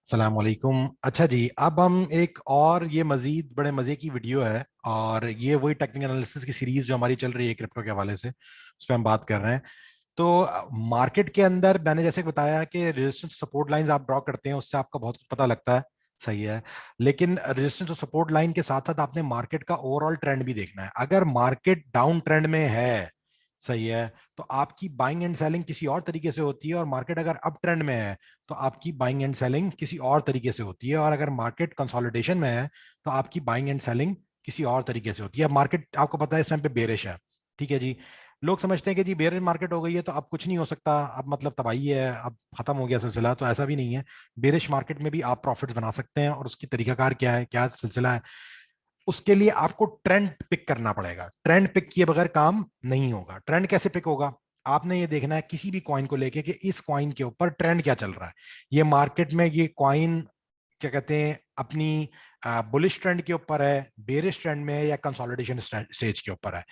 सलाम वालेकुम। अच्छा जी, अब हम एक और ये मजीद बड़े मजे की वीडियो है, और ये वही टेक्निकल एनालिसिस की सीरीज जो हमारी चल रही है क्रिप्टो के हवाले से, उस पर हम बात कर रहे हैं। तो मार्केट के अंदर मैंने जैसे बताया कि रेजिस्टेंस सपोर्ट लाइंस आप ड्रॉ करते हैं, उससे आपका बहुत कुछ पता लगता है। सही है। लेकिन रेजिस्टेंस और सपोर्ट लाइन के साथ साथ आपने मार्केट का ओवरऑल ट्रेंड भी देखना है। अगर मार्केट डाउन ट्रेंड में है, सही है, तो आपकी बाइंग एंड सेलिंग किसी और तरीके से होती है। और मार्केट अगर अप ट्रेंड में है तो आपकी बाइंग एंड सेलिंग किसी और तरीके से होती है। और अगर मार्केट कंसोलिडेशन में है तो आपकी बाइंग एंड सेलिंग किसी और तरीके से होती है। अब मार्केट आपको पता है इस टाइम पे बेरिश है। ठीक है जी। लोग समझते हैं कि जी बेरिश मार्केट हो गई है तो अब कुछ नहीं हो सकता, अब मतलब तबाही है, अब खत्म हो गया सिलसिला। तो ऐसा भी नहीं है। बेरिश मार्केट में भी आप प्रॉफिट्स बना सकते हैं, और उसकी तरीकाकार क्या है, क्या सिलसिला है, उसके लिए आपको ट्रेंड पिक करना पड़ेगा। ट्रेंड पिक किए बगैर काम नहीं होगा। ट्रेंड कैसे पिक होगा? आपने ये देखना है किसी भी कॉइन को लेके कि इस कॉइन के ऊपर ट्रेंड क्या चल रहा है। ये मार्केट में ये कॉइन क्या कहते हैं, अपनी बुलिश ट्रेंड के ऊपर है, बेरिश ट्रेंड में है, या कंसोलिडेशन स्टेज के ऊपर है।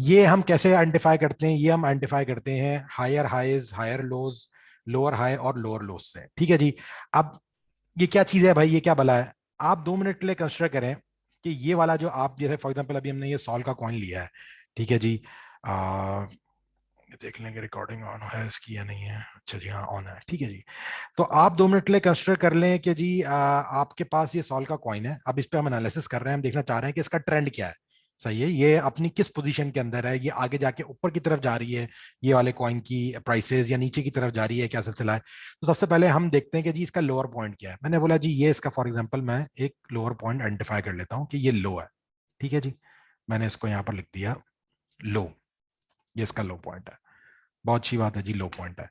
ये हम कैसे आइडेंटिफाई करते हैं? ये हम आइडेंटिफाई करते हैं higher highs, higher lows, lower high और लोअर लोज से। ठीक है जी। अब ये क्या चीज है भाई, ये क्या भला है? आप 2 मिनट के लिए कंसिडर करें कि ये वाला जो आप, जैसे फॉर एग्जांपल अभी हमने ये सॉल का कॉइन लिया है। ठीक है जी। देख लेंगे रिकॉर्डिंग ऑन है इसकी या नहीं है। अच्छा जी, हाँ ऑन है। ठीक है जी। तो आप 2 मिनट के लिए कंसिडर कर लें कि जी आपके पास ये सॉल का कॉइन है। अब इस पे हम एनालिसिस कर रहे हैं, हम देखना चाह रहे हैं कि इसका ट्रेंड क्या है। सही है, ये अपनी किस पोजीशन के अंदर है, ये आगे जाके ऊपर की तरफ जा रही है ये वाले कॉइन की प्राइसेस, या नीचे की तरफ जा रही है, क्या सिलसिला है। तो सबसे पहले हम देखते हैं कि जी इसका लोअर पॉइंट क्या है। मैंने बोला जी ये इसका फॉर एग्जांपल मैं एक लोअर पॉइंट आइडेंटिफाई कर लेता हूं कि ये लो है। ठीक है जी। मैंने इसको यहां पर लिख दिया लो। ये इसका लो पॉइंट है। बहुत अच्छी बात है जी, लो पॉइंट है।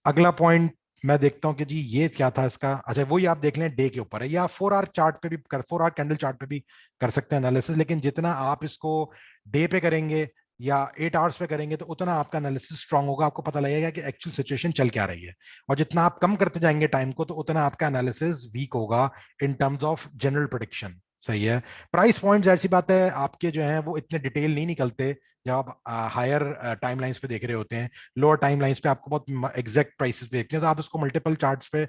अगला पॉइंट मैं देखता हूं कि जी ये क्या था इसका। अच्छा, वही आप देख लें डे के ऊपर है, या 4 आवर चार्ट पे भी कर, 4 आवर कैंडल चार्ट पे भी कर सकते हैं एनालिसिस। लेकिन जितना आप इसको डे पे करेंगे या 8 आवर्स पे करेंगे तो उतना आपका एनालिसिस स्ट्रांग होगा, आपको पता लगेगा कि एक्चुअल सिचुएशन चल क्या रही है। और जितना आप कम करते जाएंगे टाइम को, तो उतना आपका एनालिसिस वीक होगा in terms of general prediction. सही है। प्राइस पॉइंट जाहिर सी बात है आपके जो हैं वो इतने डिटेल नहीं निकलते जब आप हायर टाइम लाइंस पे देख रहे होते हैं। लोअर टाइम लाइंस पे आपको बहुत एग्जैक्ट प्राइसेस पे देखते हैं, तो आप इसको मल्टीपल चार्ट्स पे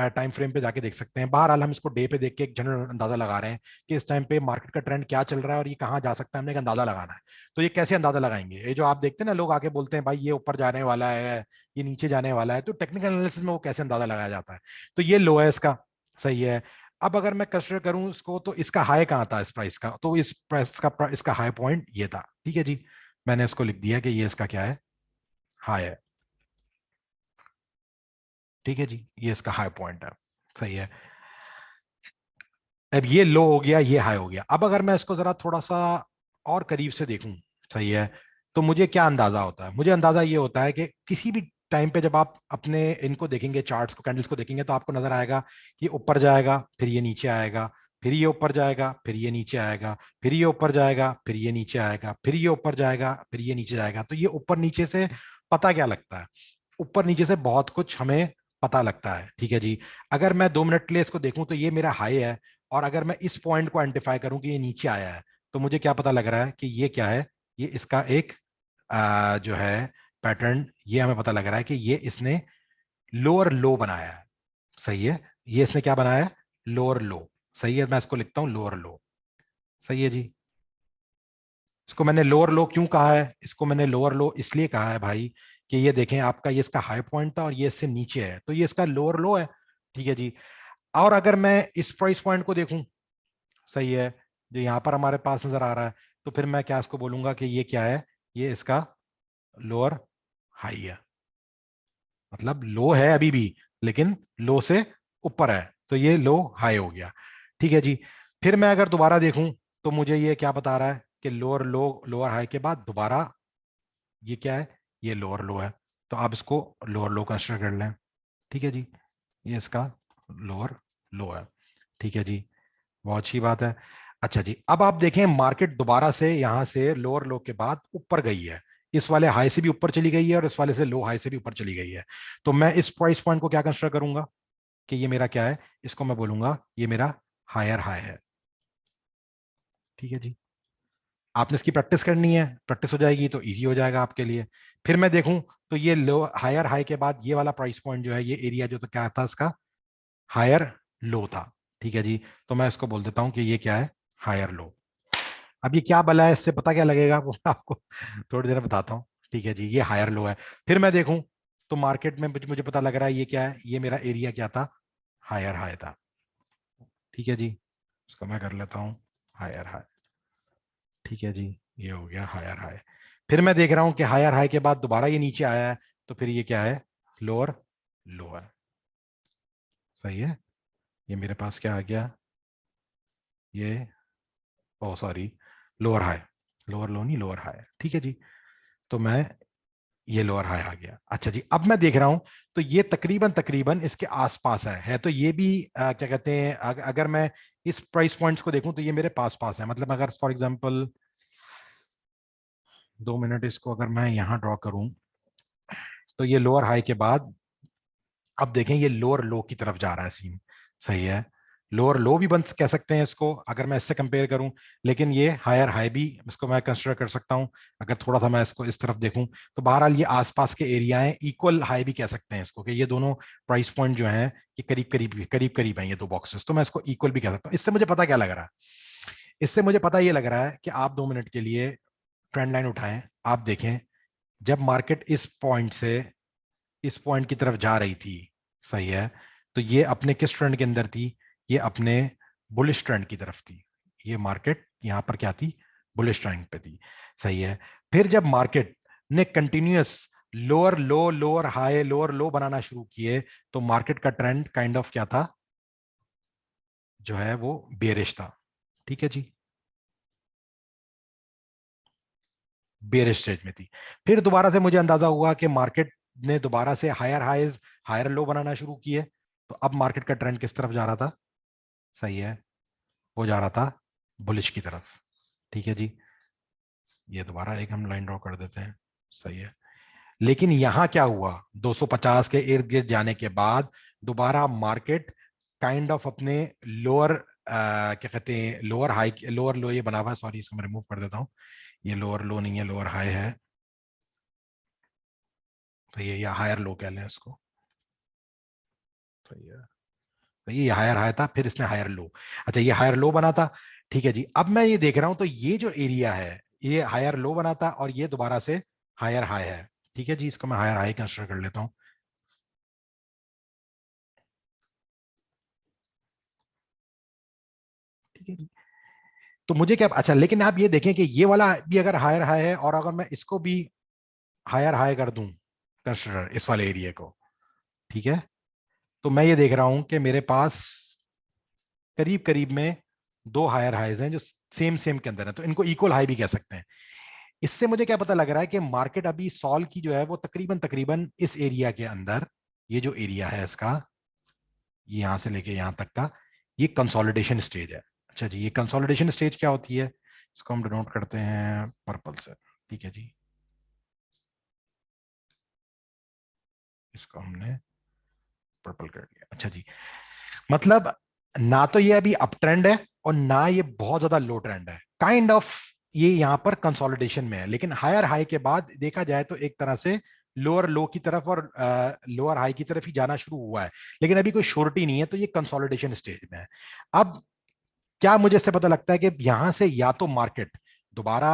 टाइम फ्रेम पे जाके देख सकते हैं। बहरहाल हम इसको डे पे देख के एक जनरल अंदाजा लगा रहे हैं कि इस टाइम पे मार्केट का ट्रेंड क्या चल रहा है और ये कहाँ जा सकता है, हमने एक अंदाजा लगाना है। तो ये कैसे अंदाजा लगाएंगे? ये जो आप देखते हैं ना, लोग आके बोलते हैं भाई ये ऊपर जाने वाला है, ये नीचे जाने वाला है, तो टेक्निकल एनालिसिस में वो कैसे अंदाजा लगाया जाता है? तो ये लो है इसका। सही है। अब अगर मैं कंसिडर करूं इसको, तो इसका हाई कहाँ था इस प्राइस का? तो इस प्राइस का इसका हाई पॉइंट ये था। ठीक है जी। मैंने इसको लिख दिया कि ये इसका क्या है, हाई है। ठीक है जी, ये इसका हाई पॉइंट है। सही है। अब ये लो हो गया, ये हाई हो गया। अब अगर मैं इसको जरा थोड़ा सा और करीब से देखूं, सही है, तो मुझे क्या अंदाजा होता है? मुझे अंदाजा ये होता है कि किसी भी टाइम पे जब आप अपने इनको देखेंगे, चार्ट्स को, कैंडल्स को देखेंगे, तो आपको नजर आएगा कि ऊपर जाएगा, फिर ये नीचे आएगा, फिर ये ऊपर जाएगा, फिर ये नीचे आएगा, फिर ये ऊपर जाएगा, फिर ये नीचे आएगा, फिर ये ऊपर जाएगा, फिर ये नीचे जाएगा। तो ये ऊपर नीचे से पता क्या लगता है? ऊपर नीचे से बहुत कुछ हमें पता लगता है। ठीक है जी। अगर मैं 2 मिनट के लिए इसको देखूं तो ये मेरा हाई है। और अगर मैं इस पॉइंट को आइडेंटिफाई करूं कि ये नीचे आया है, तो मुझे क्या पता लग रहा है कि ये क्या है? ये इसका एक जो है पैटर्न, ये हमें पता लग रहा है कि ये इसने लोअर लो बनाया है। सही है। ये इसने क्या बनाया है? लोअर लो। सही है, मैं इसको लिखता हूं लोअर लो। सही है जी। इसको मैंने लोअर लो क्यों कहा है? इसको मैंने लोअर लो इसलिए कहा है भाई कि ये देखें, आपका ये इसका हाई पॉइंट था और ये इससे नीचे है, तो ये इसका लोअर लो है। ठीक है जी। और अगर मैं इस प्राइस पॉइंट को देखूं, सही है, जो यहां पर हमारे पास नजर आ रहा है, तो फिर मैं क्या इसको बोलूंगा कि ये क्या है? ये इसका लोअर हाई है। मतलब लो है अभी भी, लेकिन लो से ऊपर है, तो ये लो हाई हो गया। ठीक है जी। फिर मैं अगर दोबारा देखूं, तो मुझे ये क्या बता रहा है कि लोअर लो, लोअर हाई के बाद दोबारा ये क्या है? ये लोअर लो है। तो आप इसको लोअर लो कंसिडर कर लें। ठीक है जी। ये इसका लोअर लो है। ठीक है जी। बहुत अच्छी बात है। अच्छा जी, अब आप देखें मार्केट दोबारा से यहां से लोअर लो के बाद ऊपर गई है। इस वाले हाई से भी ऊपर चली गई है और इस वाले से लो हाई से भी ऊपर चली गई है। तो मैं इस प्राइस पॉइंट को क्या कंसिडर करूंगा कि ये मेरा क्या है? इसको मैं बोलूंगा ये मेरा हायर हाई है। ठीक है जी। आपने इसकी प्रैक्टिस करनी है, प्रैक्टिस हो जाएगी तो इजी हो जाएगा आपके लिए। फिर मैं देखूं, तो ये लो हायर हाई के बाद ये वाला प्राइस पॉइंट जो है, ये एरिया जो तो क्या था इसका? हायर लो था। ठीक है जी, तो मैं इसको बोल देता हूं कि ये क्या है, हायर लो। अब ये क्या बला है, इससे पता क्या लगेगा वो मैं आपको थोड़ी देर में बताता हूँ। ठीक है जी, ये हायर लो है। फिर मैं देखूं तो मार्केट में मुझे पता लग रहा है ये क्या है, ये मेरा एरिया क्या था, हायर हाई था। ठीक है जी, इसको मैं कर लेता हूँ हायर हाई। ठीक है जी, ये हो गया हायर हाई। फिर मैं देख रहा हूं कि हायर हाई के बाद दोबारा ये नीचे आया है, तो फिर ये क्या है, लोअर लो है। सही है, ये मेरे पास क्या आ गया, ये, oh sorry, lower high, lower low नहीं लोअर हाई। ठीक है जी, तो मैं, ये लोअर हाई आ गया। अच्छा जी, अब मैं देख रहा हूं तो ये तकरीबन तकरीबन इसके आसपास है तो ये भी क्या कहते हैं, अगर मैं इस प्राइस पॉइंट्स को देखूं तो ये मेरे पास पास है। मतलब अगर फॉर एग्जांपल 2 मिनट इसको अगर मैं यहां ड्रॉ करूं, तो ये लोअर हाई के बाद अब देखें ये लोअर लो की तरफ जा रहा है सीन। सही है, लोअर लो भी बन कह सकते हैं इसको अगर मैं इससे कंपेयर करूं, लेकिन ये हायर हाई भी इसको मैं कंसिडर कर सकता हूं। अगर थोड़ा सा मैं इसको इस तरफ देखूं तो बहरहाल ये आसपास के एरिया हैं, इक्वल हाई भी कह सकते हैं इसको, कि ये दोनों प्राइस पॉइंट जो हैं ये करीब करीब हैं ये दो बॉक्सेस, तो मैं इसको इक्वल भी कह सकता हूं। इससे मुझे पता क्या लग रहा है, इससे मुझे पता ये लग रहा है कि आप 2 मिनट के लिए ट्रेंड लाइन उठाएं, आप देखें जब मार्केट इस पॉइंट से इस पॉइंट की तरफ जा रही थी, सही है, तो ये अपने किस ट्रेंड के अंदर थी, ये अपने बुलिश ट्रेंड की तरफ थी। ये मार्केट यहां पर क्या थी, बुलिश ट्रेंड पे थी। सही है, फिर जब मार्केट ने continuous lower low lower high lower low बनाना शुरू किए, तो मार्केट का ट्रेंड काइंड ऑफ क्या था, जो है वो बेरिश था। ठीक है जी, बेरिश स्टेज में थी। फिर दोबारा से मुझे अंदाजा हुआ कि मार्केट ने दोबारा से हायर हाईज हायर लो बनाना शुरू किए, तो अब मार्केट का ट्रेंड किस तरफ जा रहा था, सही है, वो जा रहा था बुलिश की तरफ। ठीक है जी, ये दोबारा एक हम लाइन ड्रॉ कर देते हैं। सही है, लेकिन यहां क्या हुआ, 250 के इर्द गिर्द जाने के बाद दोबारा मार्केट काइंड ऑफ अपने लोअर क्या कहते हैं, लोअर हाई लोअर लो ये बना हुआ है, सॉरी इसको मैं रिमूव कर देता हूं, ये लोअर लो नहीं है लोअर हाई है, तो ये या हायर लो कह लें इसको। तो ये हायर हाई था, फिर इसने हायर लो, अच्छा ये हायर लो बना था। ठीक है जी, अब मैं ये देख रहा हूं तो ये जो एरिया है ये हायर लो बना था और ये दोबारा से हायर हाई है। ठीक है जी, इसको मैं हायर हाई कंसिडर कर लेता हूं। ठीक है जी, तो मुझे क्या, अच्छा लेकिन आप ये देखें कि ये वाला भी अगर हायर हाई है और अगर मैं इसको भी हायर हाई कर दूं कंसिडर इस वाले एरिया को, ठीक है, तो मैं ये देख रहा हूं कि मेरे पास करीब करीब में दो हायर हाइज हैं जो सेम सेम के अंदर है, तो इनको इक्वल हाई भी कह सकते हैं। इससे मुझे क्या पता लग रहा है कि मार्केट अभी सॉल की जो है वो तकरीबन तकरीबन इस एरिया के अंदर, ये जो एरिया है इसका, ये यहां से लेके यहां तक का, ये कंसोलिडेशन स्टेज है। अच्छा जी, ये कंसोलिडेशन स्टेज क्या होती है, इसको हम डिनोट करते हैं पर्पल से। ठीक है जी, इसको हमने पर्पल कर दिया। अच्छा जी, मतलब ना तो ये अभी अप ट्रेंड है और ना ये बहुत ज्यादा लो ट्रेंड है, काइंड ऑफ ये यहां पर कंसोलिडेशन में है, लेकिन हायर हाई के बाद देखा जाए तो एक तरह से लोअर लो की तरफ और लोअर हाई की तरफ ही जाना शुरू हुआ है, लेकिन अभी कोई श्योरिटी नहीं है, तो ये कंसोलिडेशन स्टेज में है। अब क्या मुझे इससे पता लगता है कि यहां से या तो मार्केट दोबारा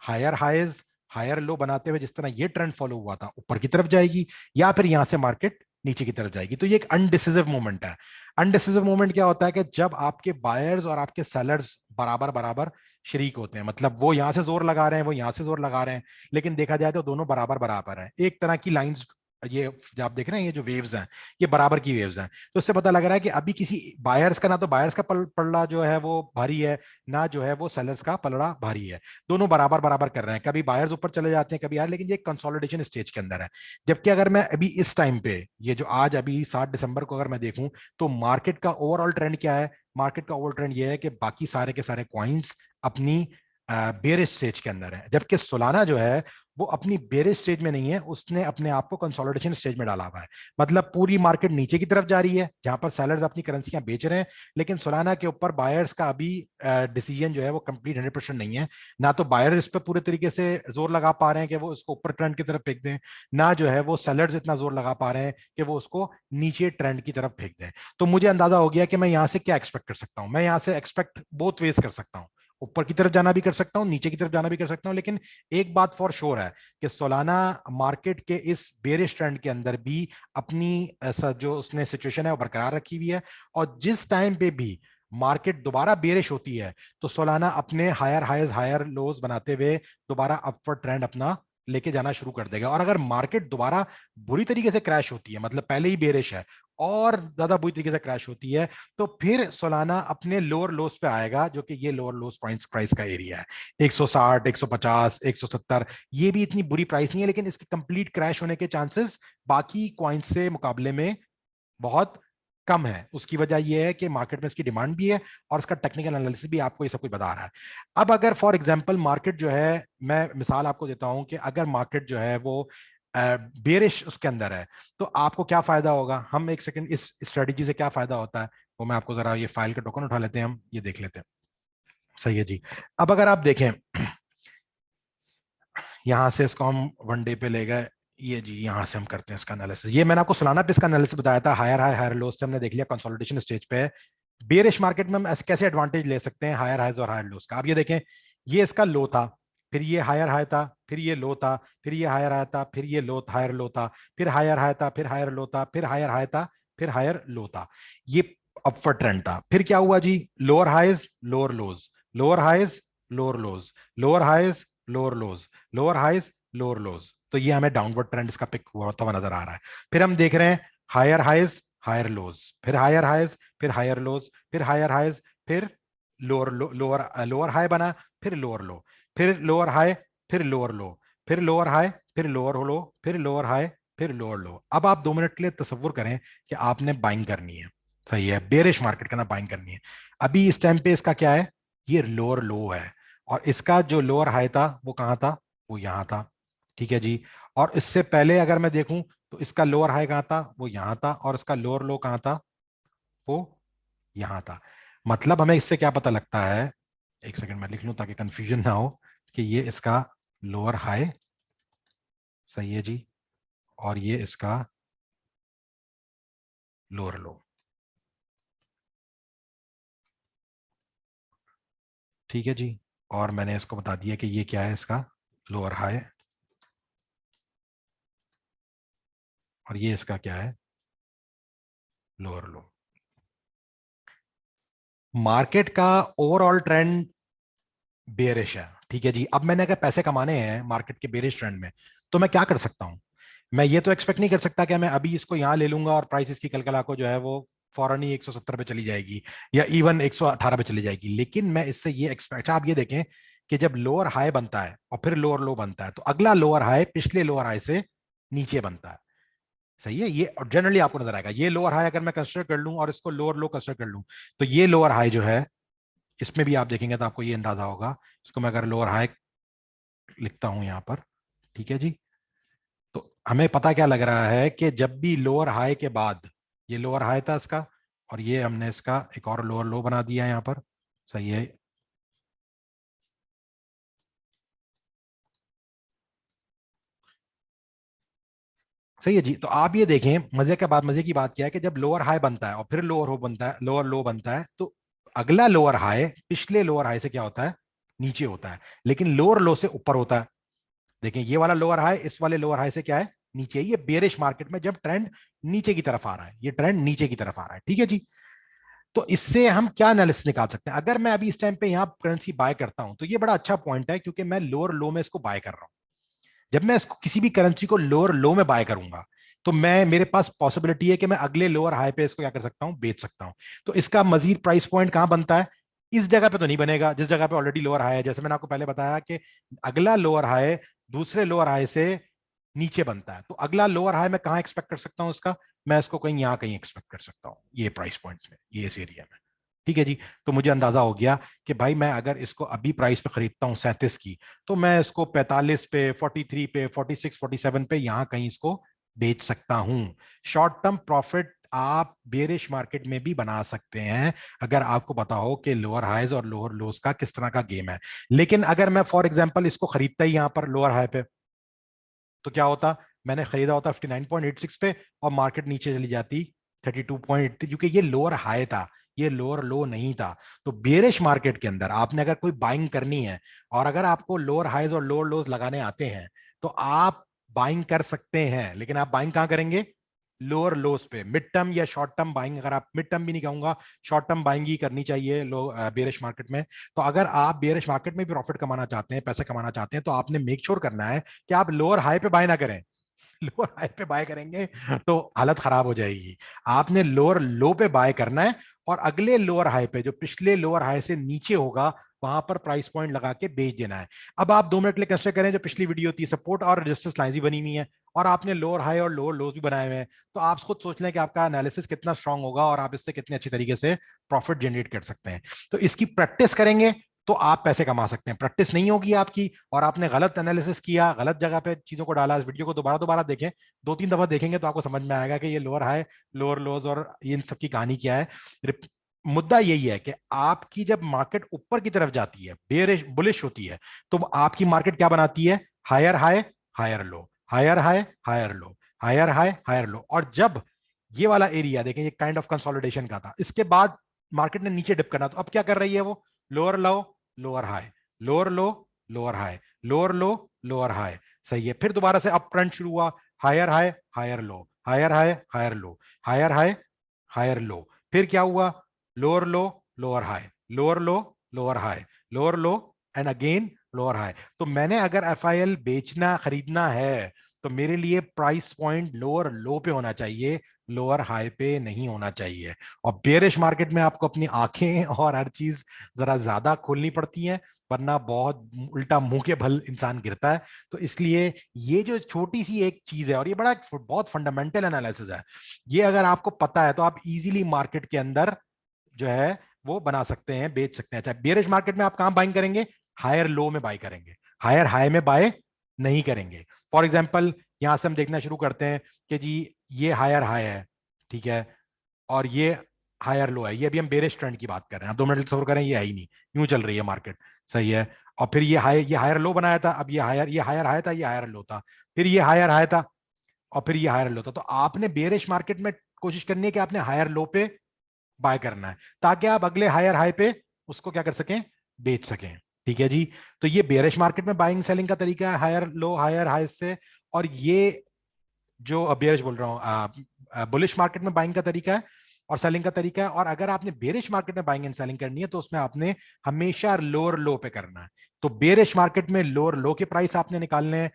हायर हाइज हायर लो बनाते हुए जिस तरह ये ट्रेंड फॉलो हुआ था ऊपर की तरफ जाएगी, या फिर यहां से मार्केट नीचे की तरफ जाएगी। तो ये एक अनडिसिसिव मूवमेंट है। अनडिसिसिव मूवमेंट क्या होता है कि जब आपके बायर्स और आपके सेलर्स बराबर बराबर शरीक होते हैं, मतलब वो यहां से जोर लगा रहे हैं वो यहां से जोर लगा रहे हैं, लेकिन देखा जाए तो दोनों बराबर बराबर हैं, एक तरह की लाइंस, ये जो आप देख रहे हैं ये जो वेव्स हैं ये बराबर की वेव्स हैं। तो इससे पता लग रहा है कि अभी किसी बायर्स का, ना तो बायर्स का पलड़ा जो है वो भारी है, ना जो है वो सेलर्स का पलड़ा भारी है, दोनों बराबर बराबर कर रहे हैं, कभी बायर्स ऊपर चले जाते हैं कभी यार, लेकिन ये कंसोलिडेशन स्टेज के अंदर है। जबकि अगर मैं अभी इस टाइम पे ये जो आज अभी 7 दिसंबर को अगर मैं देखूं, तो मार्केट का ओवरऑल ट्रेंड क्या है, मार्केट का ओवरऑल ट्रेंड ये है कि बाकी सारे के सारे क्वाइंस अपनी बेरिश स्टेज के अंदर है, जबकि सोलाना जो है वो अपनी बेरिश स्टेज में नहीं है, उसने अपने आप को कंसोलिडेशन स्टेज में डाला हुआ है। मतलब पूरी मार्केट नीचे की तरफ जा रही है जहां पर सेलर्स अपनी करेंसियां बेच रहे हैं, लेकिन सोलाना के ऊपर बायर्स का अभी डिसीजन जो है वो कंप्लीट 100% नहीं है। ना तो बायर्स इस पर पूरे तरीके से जोर लगा पा रहे हैं कि वो इसको ऊपर ट्रेंड की तरफ फेंक दें, ना जो है वो सेलर्स इतना जोर लगा पा रहे हैं कि वो उसको नीचे ट्रेंड की तरफ फेंक दें। तो मुझे अंदाजा हो गया कि मैं यहां से क्या एक्सपेक्ट कर सकता हूं। मैं यहां से एक्सपेक्ट बोथ वेज कर सकता हूं, ऊपर की तरफ जाना भी कर सकता हूं, नीचे की तरफ जाना भी कर सकता हूं, लेकिन एक बात फॉर श्योर है कि सोलाना मार्केट के इस बेरिश ट्रेंड के अंदर भी अपनी ऐसा जो उसने सिचुएशन है वो बरकरार रखी हुई है। और जिस टाइम पे भी मार्केट दोबारा बेरिश होती है तो सोलाना अपने हायर हाइज हायर लोज बनाते हुए दोबारा अपवर्ड ट्रेंड अपना लेके जाना शुरू कर देगा। और अगर मार्केट दोबारा बुरी तरीके से क्रैश होती है, मतलब पहले ही बेरिश है और ज्यादा बुरी तरीके से क्रैश होती है, तो फिर सोलाना अपने लोअर लोस पे आएगा, जो कि ये लोअर लोस पॉइंट्स प्राइस का एरिया है 160, 150, 170। ये भी इतनी बुरी प्राइस नहीं है, लेकिन इसके कंप्लीट क्रैश होने के चांसेस बाकी कॉइन्स से मुकाबले में बहुत कम है। उसकी वजह यह है कि मार्केट में इसकी डिमांड भी है और इसका टेक्निकल एनालिसिस भी आपको ये सब कुछ बता रहा है। अब अगर फॉर एग्जांपल मार्केट जो है, मैं मिसाल आपको देता हूं कि अगर मार्केट जो है वो बेरिश उसके अंदर है, तो आपको क्या फायदा होगा। हम एक सेकंड इस स्ट्रेटेजी से क्या फायदा होता है वो मैं आपको जरा ये फाइल का टोकन उठा लेते हैं, हम ये देख लेते हैं। सही है जी। अब अगर आप देखें यहां से इसको हम वन डे पे ले गए, ये जी यहां से हम करते हैं इसका एनालिसिस। ये मैंने आपको सालाना पे इसका एनालिसिस बताया था, हायर हाई हायर लोस से हमने देख लिया कंसोलिडेशन स्टेज पे है। बेरिश मार्केट में हम कैसे एडवांटेज ले सकते हैं हायर हाइज और हायर लोस का। अब ये देखें, ये इसका लो था, फिर ये हायर हाई था, फिर ये लो था, फिर ये हायर हाई था, फिर ये लो हायर लो था, फिर हायर हाई था, फिर हायर लो था, फिर हायर हाई था, फिर हायर लो था। ये अपवर्ड ट्रेंड था। फिर क्या हुआ जी, lower highs lower lows, lower highs lower lows, lower highs lower lows, lower highs lower lows. तो ये हमें डाउनवर्ड ट्रेंड इसका पिक होता हुआ नजर आ रहा है। फिर हम देख रहे हैं हायर हाइज हायर लोज, फिर हायर हाइज, फिर हायर लोज, फिर हायर हाइज, फिर लोअर लोअर लोअर हाई बना, फिर लोअर लो, फिर लोअर हाई, फिर लोअर लो, फिर लोअर हाई, फिर लोअर लो, फिर लोअर हाई, फिर लोअर लो। अब आप 2 मिनट के लिए तसव्वुर करें कि आपने बाइंग करनी है, सही है, बेरिश मार्केट का ना बाइंग करनी है। अभी इस टाइम पे इसका क्या है, ये लोअर लो है, और इसका जो लोअर हाई था वो कहां था, वो यहां था। ठीक है जी। और इससे पहले अगर मैं देखूं तो इसका लोअर हाई कहां था, वो यहां था, और इसका लोअर लो कहां था, वो यहां था। मतलब हमें इससे क्या पता लगता है, एक सेकंड मैं लिख लूं ताकि कंफ्यूजन ना हो, कि ये इसका लोअर हाई, सही है जी, और ये इसका लोअर लो। ठीक है जी। और मैंने इसको बता दिया कि ये क्या है, इसका लोअर हाई, और ये इसका क्या है, लोअर लो। मार्केट का ओवरऑल ट्रेंड बेरिश है। ठीक है जी। अब मैंने अगर पैसे कमाने हैं मार्केट के बेरिश ट्रेंड में, तो मैं क्या कर सकता हूं। मैं ये तो एक्सपेक्ट नहीं कर सकता कि मैं अभी इसको यहां ले लूंगा और प्राइस इसकी कल कला को जो है वो फौरन ही 170 पे चली जाएगी या इवन 118 पे चली जाएगी। लेकिन मैं इससे ये एक्सपेक्ट, अच्छा आप ये देखें कि जब लोअर हाई बनता है और फिर लोअर लो बनता है, तो अगला लोअर हाई पिछले लोअर हाई से नीचे बनता है। सही है, ये जनरली आपको नजर आएगा। ये लोअर हाई अगर मैं कंसिडर कर लूं और इसको लोअर लो कंसिडर कर लूं, तो ये लोअर हाई जो है, इसमें भी आप देखेंगे तो आपको ये अंदाजा होगा। इसको मैं अगर लोअर हाई लिखता हूं यहां पर, ठीक है जी, तो हमें पता क्या लग रहा है कि जब भी लोअर हाई के बाद, ये लोअर हाई था इसका, और ये हमने इसका एक और लोअर लो बना दिया यहां पर, सही है। सही है जी। तो आप ये देखें, मजे की बात क्या है कि जब लोअर हाई बनता है और फिर लोअर हो बनता है, लोअर लो बनता है, तो अगला लोअर हाई पिछले लोअर हाई से क्या होता है, नीचे होता है, लेकिन लोअर लो से ऊपर होता है। देखें ये वाला लोअर हाई इस वाले लोअर हाई से क्या है, नीचे। ये बेरिश मार्केट में जब ट्रेंड नीचे की तरफ आ रहा है, ये ट्रेंड नीचे की तरफ आ रहा है। ठीक है जी। तो इससे हम क्या एनालिसिस निकाल सकते हैं। अगर मैं अभी इस टाइम पे यहां करेंसी बाय करता हूं, तो ये बड़ा अच्छा पॉइंट है, क्योंकि मैं लोअर लो में इसको बाय कर रहा हूं। जब मैं इसको किसी भी करेंसी को लोअर लो में बाय करूंगा, तो मैं, मेरे पास पॉसिबिलिटी है कि मैं अगले लोअर हाई पे इसको क्या कर सकता हूं, बेच सकता हूं। तो इसका मजीद प्राइस पॉइंट कहां बनता है, इस जगह पे तो नहीं बनेगा जिस जगह पे ऑलरेडी लोअर हाई है। जैसे मैंने आपको पहले बताया कि अगला लोअर हाई दूसरे लोअर हाई से नीचे बनता है, तो अगला लोअर हाई मैं कहां एक्सपेक्ट कर सकता हूं इसका, मैं इसको कहीं यहां कहीं एक्सपेक्ट कर सकता हूं, ये प्राइस पॉइंट में, ये इस एरिया में। ठीक है जी। तो मुझे अंदाजा हो गया कि भाई मैं अगर इसको अभी प्राइस पे खरीदता हूँ 37 की, तो मैं इसको 45 पे, 43 पे, 46, 47 पे यहां कहीं इसको बेच सकता हूं। शॉर्ट टर्म प्रॉफिट आप बेरिश मार्केट में भी बना सकते हैं, अगर आपको पता हो कि लोअर हाइज और लोअर लोस का किस तरह का गेम है। लेकिन अगर मैं फॉर एग्जांपल इसको खरीदता ही यहां पर लोअर हाई पे, तो क्या होता, मैंने खरीदा होता 59.86 पे और मार्केट नीचे चली जाती 32.83, क्योंकि ये लोअर हाई था, ये लोअर लो नहीं था। तो बेरिश मार्केट के अंदर आपने अगर कोई बाइंग करनी है और अगर आपको लोअर हाइज और लोअर लोज लगाने आते हैं, तो आप बाइंग कर सकते हैं। लेकिन आप बाइंग कहां करेंगे? लोअर लोस पे। मिड टर्म या शॉर्ट टर्म बाइंग, अगर आप मिड टर्म भी नहीं कहूंगा, शॉर्ट टर्म बाइंग ही करनी चाहिए लो बेरिश मार्केट में। तो अगर आप बेरिश मार्केट में भी प्रॉफिट कमाना चाहते हैं, पैसे कमाना चाहते हैं, तो आपने मेक श्योर करना है कि आप लोअर हाई पे बाय ना करें। लोअर हाई पे बाय करेंगे तो हालत खराब हो जाएगी। आपने लोअर लो पे बाय करना है और अगले लोअर हाई पे, जो पिछले लोअर हाई से नीचे होगा, वहां पर प्राइस पॉइंट लगा के बेच देना है। अब आप 2 मिनट के लिए कंसिडर करें, जो पिछली वीडियो थी, सपोर्ट और रेजिस्टेंस लाइंस ही बनी हुई है और आपने लोअर हाई और लोअर लोज भी बनाए हुए हैं, तो आप खुद सोच लें कि आपका एनालिसिस कितना स्ट्रांग होगा और आप इससे कितने अच्छी तरीके से प्रॉफिट जनरेट कर सकते हैं। तो इसकी प्रैक्टिस करेंगे तो आप पैसे कमा सकते हैं। प्रैक्टिस नहीं होगी आपकी और आपने गलत एनालिसिस किया, गलत जगह पे चीजों को डाला, इस वीडियो को दोबारा दोबारा देखें, 2-3 दफा देखेंगे तो आपको समझ में आएगा कि ये लोअर हाई, लोअर लोज और इन सब की कहानी क्या है। मुद्दा यही है कि आपकी जब मार्केट ऊपर की तरफ जाती है, बेरिश बुलिश होती है, तो आपकी मार्केट क्या बनाती है? Higher high, higher low, higher high, higher low, higher high, higher low. और जब ये वाला एरिया देखें, ये काइंड ऑफ कंसोलिडेशन का था, इसके बाद मार्केट ने नीचे डिप करना, तो अब क्या कर रही है वो? Lower low, lower high, lower low, lower high, lower low, lower high. सही है। फिर दोबारा से अप ट्रेंड शुरू हुआ, higher high, higher low, higher high, higher low, higher high, higher low. फिर क्या हुआ? Lower low, lower high, lower low, lower high, lower low and again lower high. तो मैंने अगर एफआईएल बेचना खरीदना है, तो मेरे लिए प्राइस पॉइंट लोअर लो पे होना चाहिए, लोअर हाई पे नहीं होना चाहिए। और बेरिश मार्केट में आपको अपनी आंखें और हर चीज जरा ज्यादा खोलनी पड़ती हैं, वरना बहुत उल्टा मुंह के बल इंसान गिरता है। तो इसलिए ये जो छोटी सी एक चीज है, और ये बड़ा बहुत फंडामेंटल एनालिसिस है, ये अगर आपको पता है तो आप इजीली मार्केट के अंदर जो है वो बना सकते हैं, बेच सकते हैं। अच्छा, बेरिश मार्केट में आप कहां बाइंग करेंगे? हायर लो में बाय करेंगे, हायर हाई में बाय नहीं करेंगे। फॉर एग्जांपल, यहां से हम देखना शुरू करते हैं कि जी ये हायर हाई है, ठीक है, और ये हायर लो है। ये अभी हम बेरिश ट्रेंड की बात कर रहे हैं, आप 2 मिनट सफर करें, ये है ही नहीं, यूं चल रही है मार्केट। सही है। और फिर ये हायर लो बनाया था, अब ये हायर हाई था, ये हायर लो था, फिर ये हायर हाई था, और फिर ये हायर लो था। तो आपने बेरिश मार्केट में कोशिश करनी है कि आपने हायर लो पे बाय करना है, ताकि आप अगले हायर हाई पे उसको क्या कर सकें? बेच सकें। ठीक है जी। तो ये बेरिश मार्केट में बाइंग सेलिंग का तरीका है, हायर लो, हायर हाई से। और ये जो बेरिश बोल रहा हूं, बुलिश मार्केट में बाइंग का तरीका है और सेलिंग का तरीका है। और अगर आपने बेरिश मार्केट में बाइंग एंड सेलिंग करनी है, तो उसमें आपने हमेशा लोअर लो पे करना है। तो बेरिश मार्केट में लोअर लो के प्राइस आपने निकालने हैं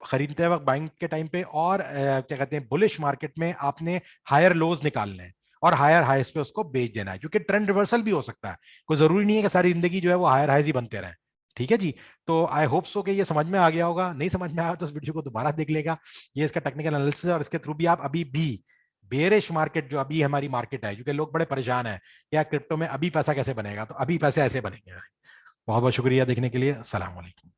खरीदते वक्त बाइंग के टाइम पे, और क्या कहते हैं, बुलिश मार्केट में आपने हायर लोज निकालने हैं और हायर हाइस पे उसको बेच देना है, क्योंकि ट्रेंड रिवर्सल भी हो सकता है। कोई जरूरी नहीं है कि सारी जिंदगी जो है वो हायर हाइज ही बनते रहे। ठीक है जी। तो आई होप सो कि ये समझ में आ गया होगा। नहीं समझ में आया तो इस वीडियो को दोबारा देख लेगा, ये इसका टेक्निकल एनालिसिस है, और इसके थ्रू भी आप अभी भी बेरिश मार्केट जो अभी हमारी मार्केट है, क्योंकि लोग बड़े परेशान है या क्रिप्टो में अभी पैसा कैसे बनेगा, तो अभी पैसे ऐसे बनेंगे। बहुत बहुत शुक्रिया देखने के लिए। अस्सलाम वालेकुम।